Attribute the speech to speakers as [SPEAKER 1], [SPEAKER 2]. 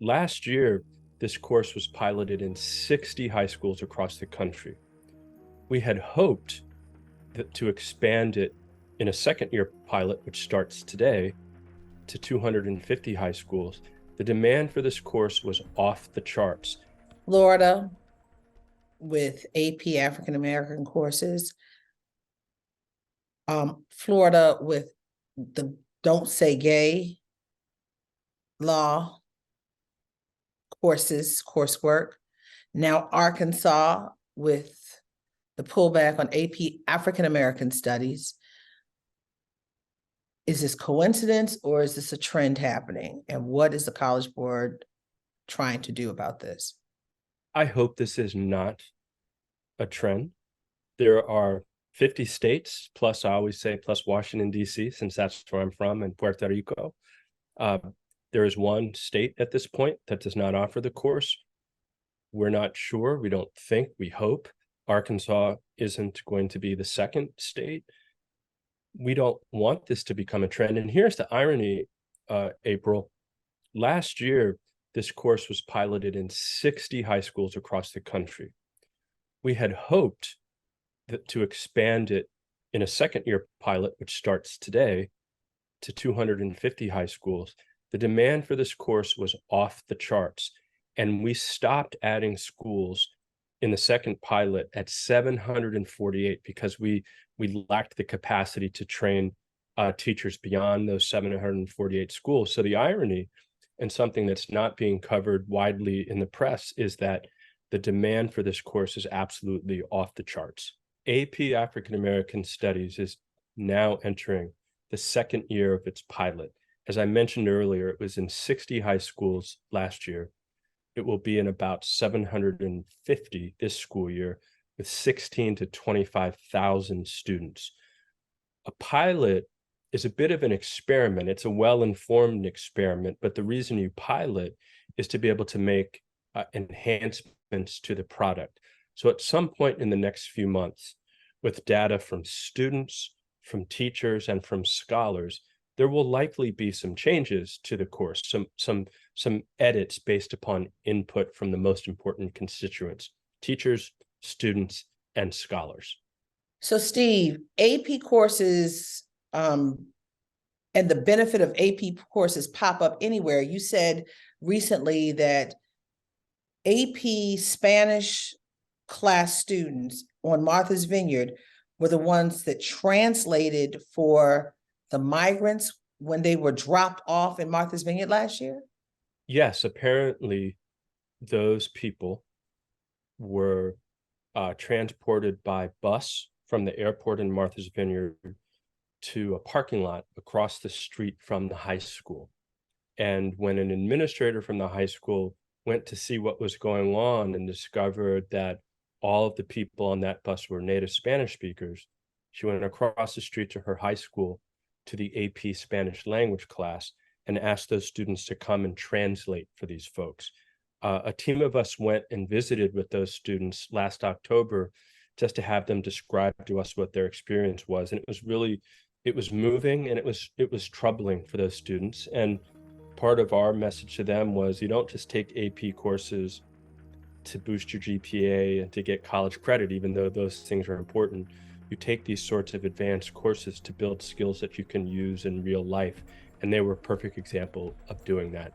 [SPEAKER 1] Last year, this course was piloted in 60 high schools across the country. We had hoped to expand it in a second-year pilot, which starts today, to 250 high schools. The demand for this course was off the charts.
[SPEAKER 2] Florida with AP African American courses, Florida with the Don't Say Gay law coursework. Now Arkansas with the pullback on AP African American studies. Is this coincidence or is this a trend happening? And what is the College Board trying to do about this?
[SPEAKER 1] I hope this is not a trend. There are 50 states, plus I always say plus Washington, D.C., since that's where I'm from, and Puerto Rico. There is one state at this point that does not offer the course. We're not sure. We don't think. We hope Arkansas isn't going to be the second state. We don't want this to become a trend. And here's the irony, April. Last year, this course was piloted in 60 high schools across the country. We had hoped to expand it in a second-year pilot, which starts today, to 250 high schools. The demand for this course was off the charts, and we stopped adding schools in the second pilot at 748 because we lacked the capacity to train teachers beyond those 748 schools. So the irony, and something that's not being covered widely in the press, is that the demand for this course is absolutely off the charts. AP African American Studies is now entering the second year of its pilot. As I mentioned earlier, it was in 60 high schools last year. It will be in about 750 this school year, with 16 to 25,000 students. A pilot is a bit of an experiment. It's a well-informed experiment, but the reason you pilot is to be able to make enhancements to the product. So at some point in the next few months, with data from students, from teachers, and from scholars, there will likely be some changes to the course, some edits based upon input from the most important constituents: teachers, students, and scholars.
[SPEAKER 2] So Steve, AP courses and the benefit of AP courses pop up anywhere. You said recently that AP Spanish class students on Martha's Vineyard were the ones that translated for the migrants when they were dropped off in Martha's Vineyard last year?
[SPEAKER 1] Yes, apparently those people were transported by bus from the airport in Martha's Vineyard to a parking lot across the street from the high school. And when an administrator from the high school went to see what was going on and discovered that all of the people on that bus were native Spanish speakers, she went across the street to her high school, to the AP Spanish language class, and asked those students to come and translate for these folks. A team of us went and visited with those students last October just to have them describe to us what their experience was. And it was moving, and it was troubling for those students. And part of our message to them was, you don't just take AP courses to boost your GPA and to get college credit, even though those things are important. You take these sorts of advanced courses to build skills that you can use in real life. And they were a perfect example of doing that.